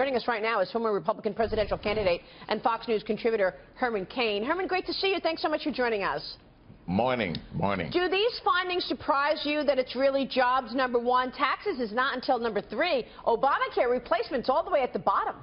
Joining us right now is former Republican presidential candidate and Fox News contributor Herman Cain. Herman, great to see you. Thanks so much for joining us. Morning. Do these findings surprise you that it's really jobs number one? Taxes is not until number three. Obamacare replacement's all the way at the bottom.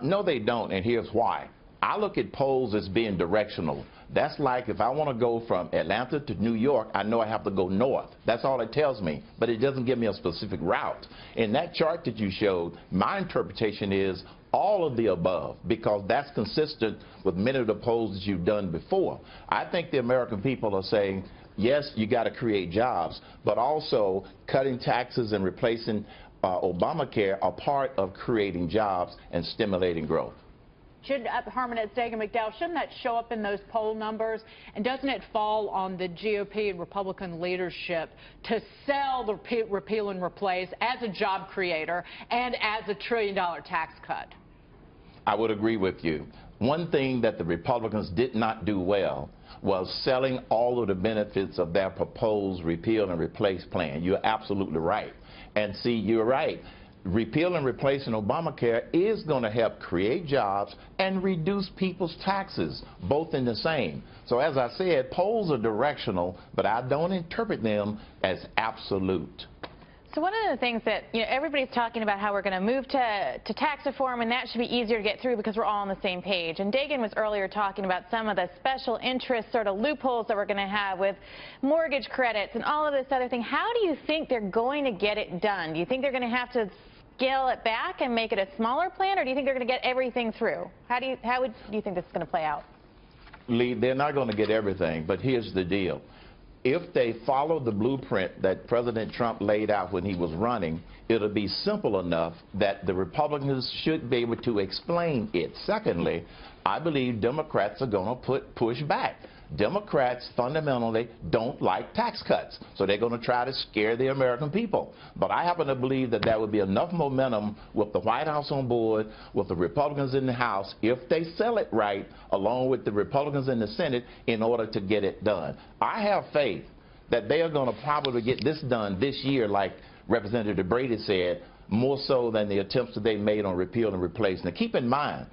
No, they don't, and here's why. I look at polls as being directional. That's like if I want to go from Atlanta to New York, I know I have to go north. That's all it tells me, but it doesn't give me a specific route. In that chart that you showed, my interpretation is all of the above, because that's consistent with many of the polls that you've done before. I think the American people are saying, yes, you got to create jobs, but also cutting taxes and replacing Obamacare are part of creating jobs and stimulating growth. Should, Herman, it's Dagan McDowell, shouldn't that show up in those poll numbers? And doesn't it fall on the GOP and Republican leadership to sell the repeal and replace as a job creator and as a $1 trillion tax cut? I would agree with you. One thing that the Republicans did not do well was selling all of the benefits of their proposed repeal and replace plan. You're absolutely right. And see, you're right. Repeal and replacing Obamacare is going to help create jobs and reduce people's taxes, both in the same. So as I said, polls are directional, but I don't interpret them as absolute. So one of the things that, everybody's talking about how we're going to move to tax reform, and that should be easier to get through because we're all on the same page. And Dagan was earlier talking about some of the special interest sort of loopholes that we're going to have with mortgage credits and all of this other thing. How do you think they're going to get it done? Do you think they're going to have to scale it back and make it a smaller plan, or do you think they're going to get everything through? How do you think this is going to play out? Lee, they're not going to get everything, but here's the deal. If they follow the blueprint that President Trump laid out when he was running, it'll be simple enough that the Republicans should be able to explain it. Secondly, I believe Democrats are going to push back. Democrats fundamentally don't like tax cuts, so they're going to try to scare the American people. But I happen to believe that there would be enough momentum with the White House on board, with the Republicans in the House, if they sell it right, along with the Republicans in the Senate, in order to get it done. I have faith that they are going to probably get this done this year, like Representative Brady said, more so than the attempts that they made on repeal and replace. Now, keep in mind,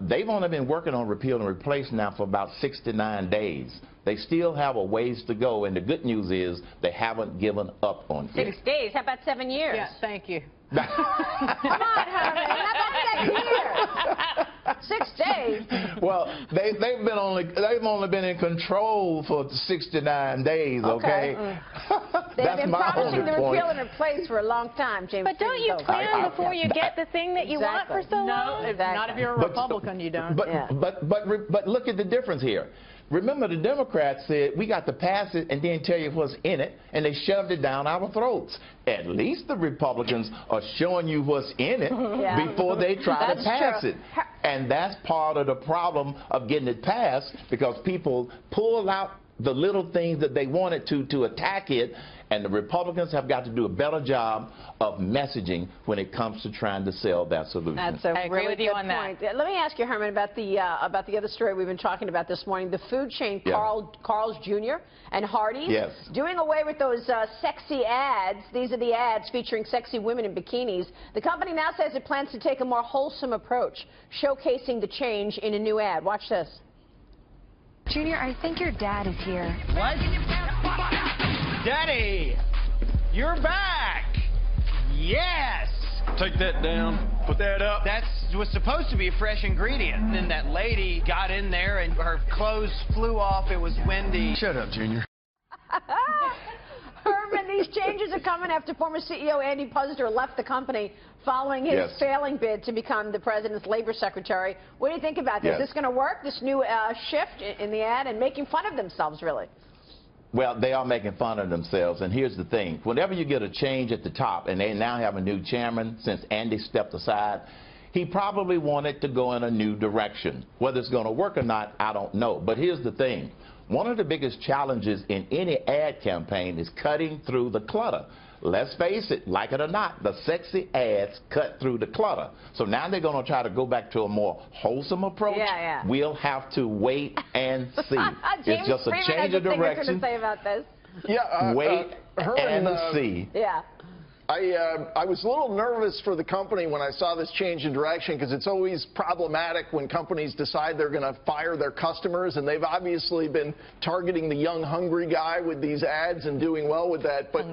they've only been working on repeal and replace now for about 69 days. They still have a ways to go, and the good news is they haven't given up on it. 6 days? How about 7 years? Yeah, thank you. Come on, Herman. How about 7 years? 6 days. Well, they've only been in control for 69 days. Okay. They've been promising the repeal and replace for a long time, James. But don't you plan before you get the thing that you want for so long? No, not if you're a Republican, you don't. But look at the difference here. Remember, the Democrats said, we got to pass it and then tell you what's in it, and they shoved it down our throats. At least the Republicans are showing you what's in it before they try to pass it. And that's part of the problem of getting it passed, because people pull out the little things that they wanted to attack it, and the Republicans have got to do a better job of messaging when it comes to trying to sell that solution. That's a really good point. Let me ask you, Herman, about the other story we've been talking about this morning, the food chain Carl's Jr. and Hardee's. Yes. Doing away with those sexy ads. These are the ads featuring sexy women in bikinis. The company now says it plans to take a more wholesome approach, showcasing the change in a new ad. Watch this. Junior, I think your dad is here. What? Daddy, you're back. Yes. Take that down. Put that up. That was supposed to be a fresh ingredient. And then that lady got in there and her clothes flew off. It was windy. Shut up, Junior. Herman, these changes are coming after former CEO Andy Puzder left the company following his failing bid to become the president's labor secretary. What do you think about this? Is this going to work, this new shift in the ad, and making fun of themselves, really? Well, they are making fun of themselves, and here's the thing. Whenever you get a change at the top, and they now have a new chairman since Andy stepped aside, he probably wanted to go in a new direction. Whether it's going to work or not, I don't know. But here's the thing. One of the biggest challenges in any ad campaign is cutting through the clutter. Let's face it, like it or not, the sexy ads cut through the clutter. So now they're going to try to go back to a more wholesome approach. We'll have to wait and see. It's just a change of direction. To say about this. Wait and see. I was a little nervous for the company when I saw this change in direction, because it's always problematic when companies decide they're going to fire their customers, and they've obviously been targeting the young, hungry guy with these ads and doing well with that. But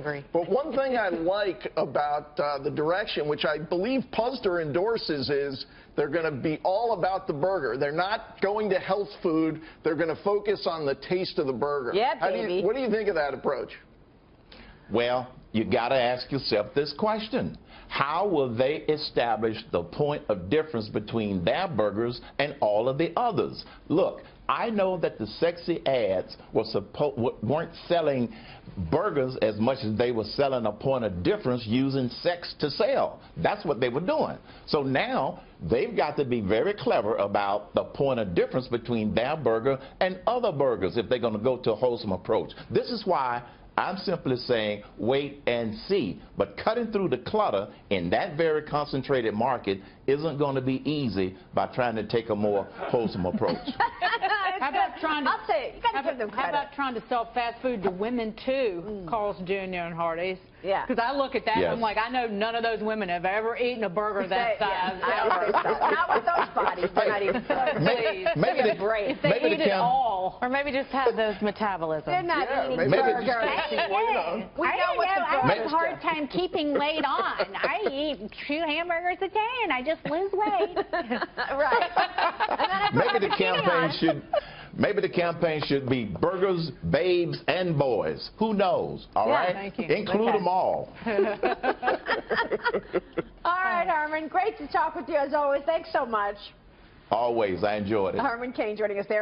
one thing I like about the direction, which I believe Puzder endorses, is they're going to be all about the burger. They're not going to health food. They're going to focus on the taste of the burger. Yeah, baby. What do you think of that approach? Well, you got to ask yourself this question. How will they establish the point of difference between their burgers and all of the others? Look, I know that the sexy ads weren't selling burgers as much as they were selling a point of difference using sex to sell. That's what they were doing. So now they've got to be very clever about the point of difference between their burger and other burgers if they're going to go to a wholesome approach. This is why I'm simply saying wait and see. But cutting through the clutter in that very concentrated market isn't going to be easy by trying to take a more wholesome approach. How about trying to, I'll say, you got to give them credit. How about trying to sell fast food to women too, Carl's Jr. and Hardee's? Yeah. Because I look at that and I'm like, I know none of those women have ever eaten a burger that size. I don't think so. Not with those bodies. They're not even close. Maybe if they eat it all. Or maybe just have those metabolisms. They're not eating maybe burgers. We I have a hard time keeping weight on. I eat 2 hamburgers a day and I just lose weight. Right. Maybe the campaign should be burgers, babes, and boys. Who knows? All right? Thank you. Include them all. All right, Herman. Great to talk with you as always. Thanks so much. Always. I enjoyed it. Herman Cain joining us there.